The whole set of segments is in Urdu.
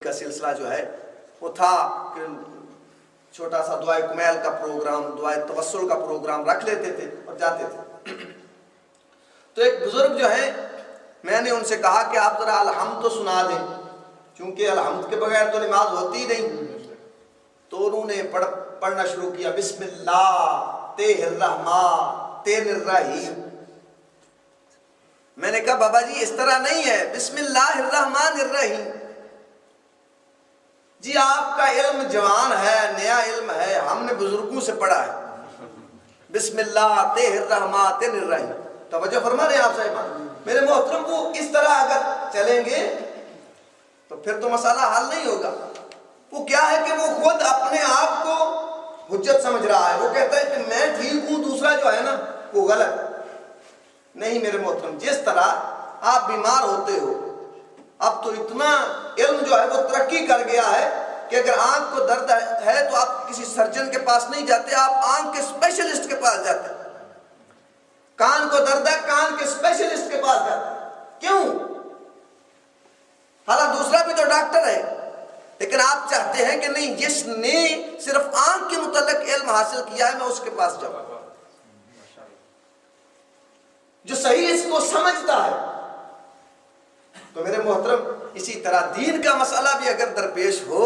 کا سلسلہ جو ہے وہ تھا کہ چھوٹا سا دعائے کمیل کا پروگرام، دعائے توسل کا پروگرام رکھ لیتے تھے اور جاتے تھے۔ تو ایک بزرگ جو ہے، میں نے ان سے کہا کہ آپ ذرا الحمد تو سنا دیں، کیونکہ الحمد کے بغیر تو نماز ہوتی ہی نہیں۔ تو انہوں نے پڑھنا شروع کیا، بسم اللہ تہ الرحمن تہ الرحیم۔ میں نے کہا بابا جی اس طرح نہیں ہے، بسم اللہ الرحمن الرحیم۔ جی آپ کا علم جوان ہے، نیا علم ہے، ہم نے بزرگوں سے پڑھا ہے، بسم اللہ تہ الرحمن تہ الرحیم۔ توجہ فرما رہے ہیں آپ صاحبان؟ میرے محترم، وہ اس طرح اگر چلیں گے تو پھر تو مسئلہ حل نہیں ہوگا۔ وہ کیا ہے کہ وہ خود اپنے آپ کو حجت سمجھ رہا ہے، وہ کہتا ہے کہ میں ٹھیک ہوں، دوسرا جو ہے نا وہ غلط۔ نہیں میرے محترم، جس طرح آپ بیمار ہوتے ہو، اب تو اتنا علم جو ہے وہ ترقی کر گیا ہے کہ اگر آنکھ کو درد ہے تو آپ کسی سرجن کے پاس نہیں جاتے، آپ آنکھ کے اسپیشلسٹ کے پاس جاتے ہیں۔ کان کو درد ہے، کان کے اسپیشلسٹ کے پاس جاتے ہیں۔ کیوں؟ حالانکہ دوسرا بھی تو ڈاکٹر ہے، لیکن آپ چاہتے ہیں کہ نہیں، جس نے صرف آنکھ کے متعلق علم حاصل کیا ہے میں اس کے پاس جاؤں، جو صحیح اس کو سمجھتا ہے۔ تو میرے محترم، اسی طرح دین کا مسئلہ بھی اگر درپیش ہو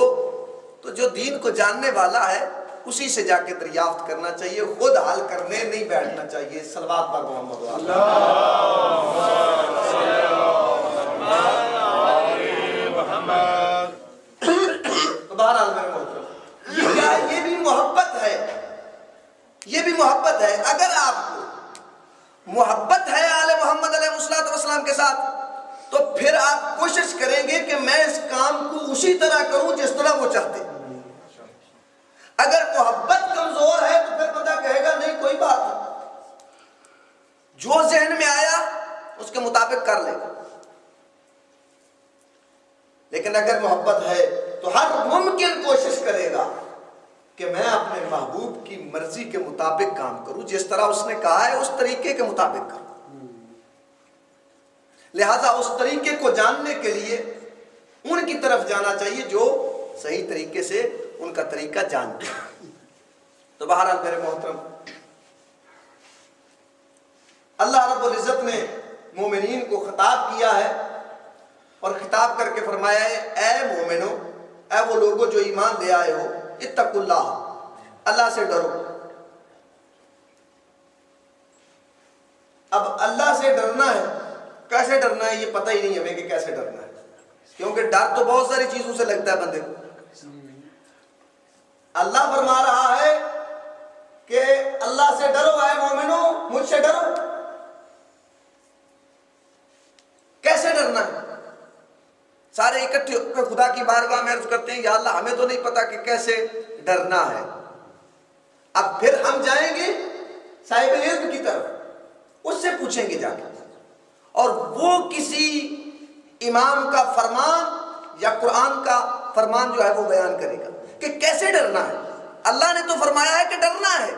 تو جو دین کو جاننے والا ہے اسی سے جا کے دریافت کرنا چاہیے، خود حل کرنے نہیں بیٹھنا چاہیے۔ صلوات پر محمد تو بہرحال میرے محترم، یہ بھی محبت ہے، یہ بھی محبت ہے۔ اگر آپ کو محبت ہے آل محمد علیہ السلام کے ساتھ تو پھر آپ کوشش کریں گے کہ میں اس کام کو اسی طرح کروں جس طرح وہ چاہتے ہیں۔ اگر محبت کمزور ہے تو پھر بندہ کہے گا نہیں کوئی بات نہیں، جو ذہن میں آیا اس کے مطابق کر لے گا۔ لیکن اگر محبت ہے تو ہر ممکن کوشش کرے گا کہ میں اپنے محبوب کی مرضی کے مطابق کام کروں، جس طرح اس نے کہا ہے اس طریقے کے مطابق کروں۔ لہذا اس طریقے کو جاننے کے لیے ان کی طرف جانا چاہیے جو صحیح طریقے سے ان کا طریقہ جانتے ہیں۔ تو بہرحال میرے محترم، اللہ رب العزت نے مومنین کو خطاب کیا ہے اور خطاب کر کے فرمایا ہے، اے مومنو، اے وہ لوگوں جو ایمان لے آئے ہو، اتقوا اللہ، اللہ سے ڈرو۔ اب اللہ سے ڈرنا ہے، کیسے ڈرنا ہے یہ پتہ ہی نہیں ہمیں کہ کیسے ڈرنا ہے، کیونکہ ڈر تو بہت ساری چیزوں سے لگتا ہے بندے کو۔ اللہ فرما رہا ہے کہ اللہ سے ڈرو اے مومنو، مجھ سے ڈرو۔ کیسے ڈرنا ہے؟ سارے اکٹھے ہو کر خدا کی بارگاہ میں عرض کرتے ہیں، یا اللہ ہمیں تو نہیں پتا کہ کیسے ڈرنا ہے۔ اب پھر ہم جائیں گے صاحب علم کی طرف، اس سے پوچھیں گے جا کے، اور وہ کسی امام کا فرمان یا قرآن کا فرمان جو ہے وہ بیان کرے گا کہ کیسے ڈرنا ہے۔ اللہ نے تو فرمایا ہے کہ ڈرنا ہے۔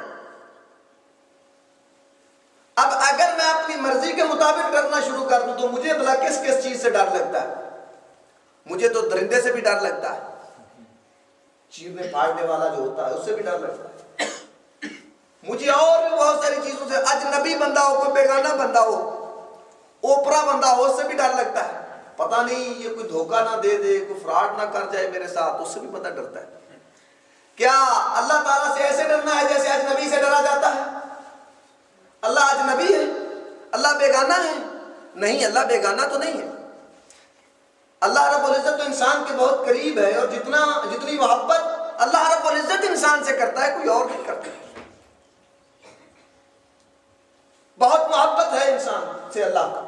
اب اگر میں اپنی مرضی کے مطابق ڈرنا شروع کر دوں تو مجھے بھلا کس کس چیز سے ڈر لگتا ہے؟ مجھے تو درندے سے بھی ڈر لگتا ہے، چیرنے پھاڑنے والا جو ہوتا ہے اس سے بھی ڈر لگتا ہے، مجھے اور بھی بہت ساری چیزوں سے، اجنبی بندہ ہو، کوئی بیگانہ بندہ ہو، اوپرا بندہ ہو، اس سے بھی ڈر لگتا ہے۔ پتہ نہیں یہ کوئی دھوکہ نہ دے دے، کوئی فراڈ نہ کر جائے میرے ساتھ، اس سے بھی بندہ ڈرتا ہے۔ کیا اللہ تعالیٰ سے ایسے ڈرنا ہے جیسے اجنبی سے ڈرا جاتا ہے؟ اللہ اجنبی ہے؟ اللہ بیگانہ ہے؟ نہیں، اللہ بیگانہ تو نہیں ہے۔ اللہ رب العزت تو انسان کے بہت قریب ہے، اور جتنی محبت اللہ رب العزت انسان سے کرتا ہے کوئی اور نہیں کرتا۔ بہت محبت ہے انسان سے اللہ کا۔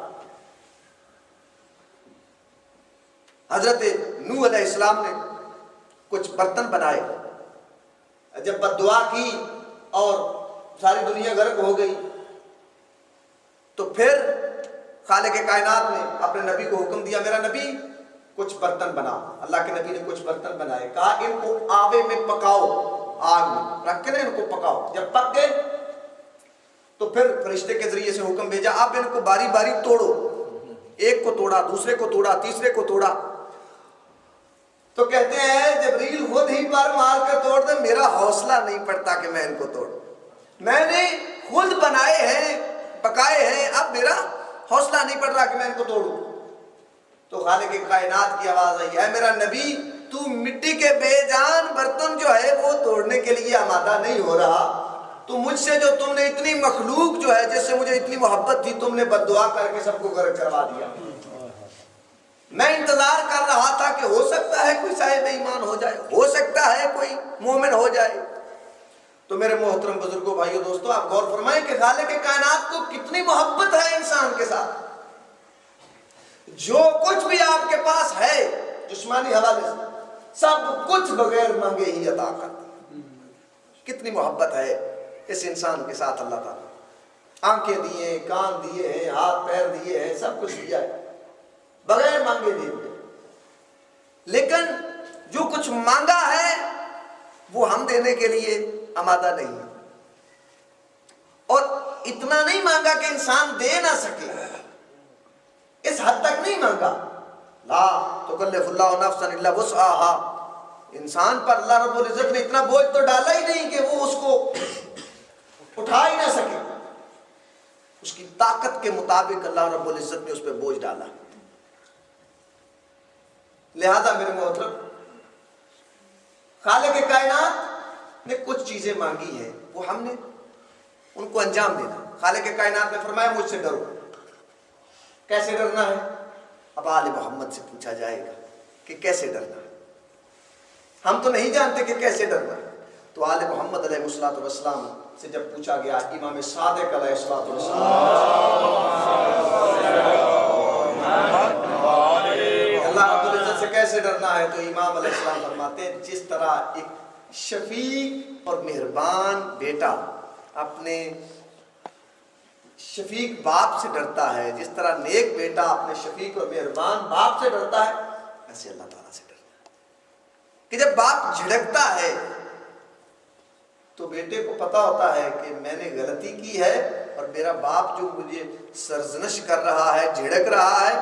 حضرت نوح علیہ السلام نے کچھ برتن بنائے، جب بد دعا کی اور ساری دنیا غرق ہو گئی تو پھر خالق کائنات نے اپنے نبی کو حکم دیا، میرا نبی کچھ برتن بنا۔ اللہ کے نبی نے کچھ برتن بنائے، کہا ان کو آبے میں پکاؤ، آگ میں رکھ کے نا ان کو پکاؤ۔ جب پک گئے تو پھر فرشتے کے ذریعے سے حکم بھیجا، آپ ان کو باری باری توڑو۔ ایک کو توڑا، دوسرے کو توڑا، تیسرے کو توڑا، تو کہتے ہیں جبریل خود ہی پر مار کر توڑ دے، میرا حوصلہ نہیں پڑتا کہ میں ان کو توڑوں، میں نے خود بنائے ہیں پکائے ہیں، اب میرا حوصلہ نہیں پڑ رہا کہ میں ان کو توڑوں۔ تو خالق کائنات کی آواز آئی، اے میرا نبی تو مٹی کے بے جان برتن جو ہے وہ توڑنے کے لیے آمادہ نہیں ہو رہا، تو مجھ سے جو تم نے اتنی مخلوق جو ہے جس سے مجھے اتنی محبت تھی، تم نے بد دعا کر کے سب کو غرق کروا دیا۔ میں انتظار کر رہا تھا کہ ہو سکتا ہے کوئی صاحب ایمان ہو جائے، ہو سکتا ہے کوئی مومن ہو جائے۔ تو میرے محترم بزرگوں، بھائیوں، دوستوں، آپ غور فرمائیں کہ خالق کائنات کو کتنی محبت ہے انسان کے ساتھ۔ جو کچھ بھی آپ کے پاس ہے جسمانی حوالے سے، سب کچھ بغیر مانگے ہی عطا کرتا۔ کتنی محبت ہے اس انسان کے ساتھ اللہ تعالیٰ، آنکھیں دیے، کان دیے ہیں، ہاتھ پیر دیے ہیں، سب کچھ دیا ہے، بغیر مانگے دے دیا۔ لیکن جو کچھ مانگا ہے وہ ہم دینے کے لیے آمادہ نہیں ہے، اور اتنا نہیں مانگا کہ انسان دے نہ سکے، اس حد تک نہیں مانگا۔ لا تکلف اللہ نفسا الا وسعہا، انسان پر اللہ رب العزت نے اتنا بوجھ تو ڈالا ہی نہیں کہ وہ اس کو اٹھا ہی نہ سکے، اس کی طاقت کے مطابق اللہ رب العزت نے اس پہ بوجھ ڈالا۔ لہذا میرے محترم، خالق کائنات نے کچھ چیزیں مانگی ہیں، وہ ہم نے ان کو انجام دینا۔ خالق کائنات نے فرمایا مجھ سے ڈرو۔ کیسے ڈرنا ہے؟ اب آل محمد سے پوچھا جائے گا کہ کیسے ڈرنا ہے۔ ہم تو نہیں جانتے کہ کیسے ڈرنا ہے، تو آل محمد علیہ السلام سے جب پوچھا گیا، امام صادق علیہ السلام، اللہ رب العزت سے کیسے ڈرنا ہے، تو امام علیہ السلام فرماتے ہیں جس طرح ایک شفیق اور مہربان بیٹا اپنے شفیق باپ سے ڈرتا ہے، جس طرح نیک بیٹا اپنے شفیق اور مہربان باپ سے ڈرتا ہے، ایسے اللہ تعالیٰ سے ڈرتا ہے کہ جب باپ جھڑکتا ہے تو بیٹے کو پتا ہوتا ہے کہ میں نے غلطی کی ہے، اور میرا باپ جو مجھے سرزنش کر رہا ہے، جھڑک رہا ہے،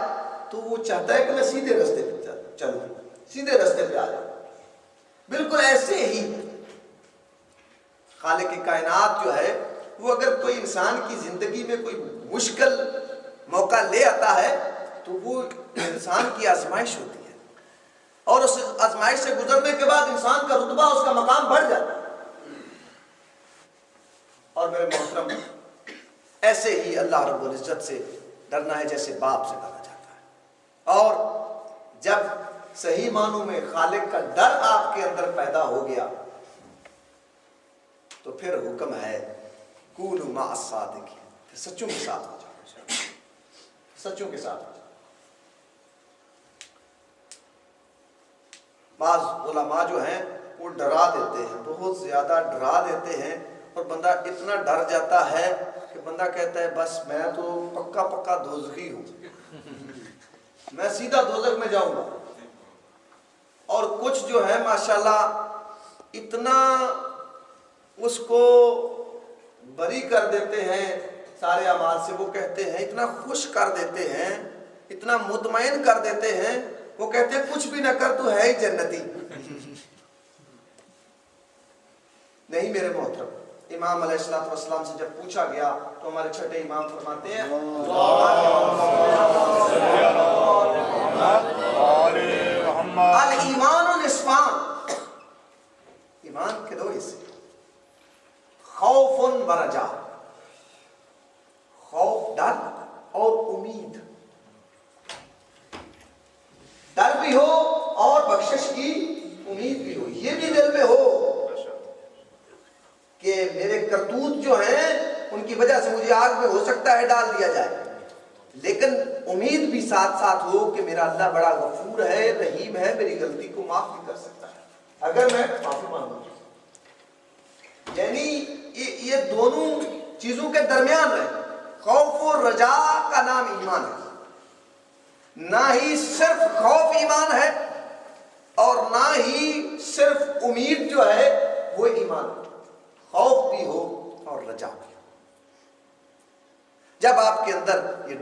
تو وہ چاہتا ہے کہ میں سیدھے راستے پہ چلوں، سیدھے راستے پہ آ جاؤں۔ بالکل ایسے ہی خالق کائنات جو ہے وہ اگر کوئی انسان کی زندگی میں کوئی مشکل موقع لے آتا ہے تو وہ انسان کی آزمائش ہوتی ہے، اور اس آزمائش سے گزرنے کے بعد انسان کا رتبہ، اس کا مقام بڑھ جاتا ہے۔ اور میرے محترم، ایسے ہی اللہ رب العزت سے ڈرنا ہے جیسے باپ سے ڈرا جاتا ہے۔ اور جب صحیح معنوں میں خالق کا ڈر آپ کے اندر پیدا ہو گیا تو پھر حکم ہے کونوا مع الصادقین، پھر سچوں کے ساتھ ہو جاؤ، سچوں کے ساتھ ہو جاؤ۔ بعض علماء جو ہیں وہ ڈرا دیتے ہیں، بہت زیادہ ڈرا دیتے ہیں، اور بندہ اتنا ڈر جاتا ہے کہ بندہ کہتا ہے بس میں تو پکا پکا دوزخی ہوں، میں سیدھا دوزخ میں جاؤں گا۔ اور کچھ جو ہے ماشاءاللہ اتنا اس کو بری کر دیتے ہیں سارے اعمال سے، وہ کہتے ہیں اتنا خوش کر دیتے ہیں، اتنا مطمئن کر دیتے ہیں، وہ کہتے ہیں کچھ بھی نہ کر تو ہے ہی جنتی۔ نہیں میرے محترم، امام علیہ السلام سے جب پوچھا گیا تو ہمارے چھٹے امام فرماتے ہیں الایمان نصفان، ایمان کے دو حصے، خوف و رجا، خوف ڈر اور امید، ڈر بھی ہو اور بخشش کی امید بھی ہو، یہ بھی دل میں ہو کہ میرے کرتوت جو ہیں ان کی وجہ سے مجھے آگ میں ہو سکتا ہے ڈال دیا جائے، لیکن امید بھی ساتھ ساتھ ہو کہ میرا اللہ بڑا غفور ہے، رحیم ہے، میری غلطی کو معاف بھی کر سکتا ہے اگر میں معافی مانگوں۔ یعنی یہ دونوں چیزوں کے درمیان رہے۔ خوف و رجا کا نام ایمان ہے، نہ ہی صرف خوف ایمان ہے اور نہ ہی صرف امید جو ہے وہ ایمان ہے، خوف بھی ہو اور رجا بھی ہو۔ جب آپ کے اندر یہ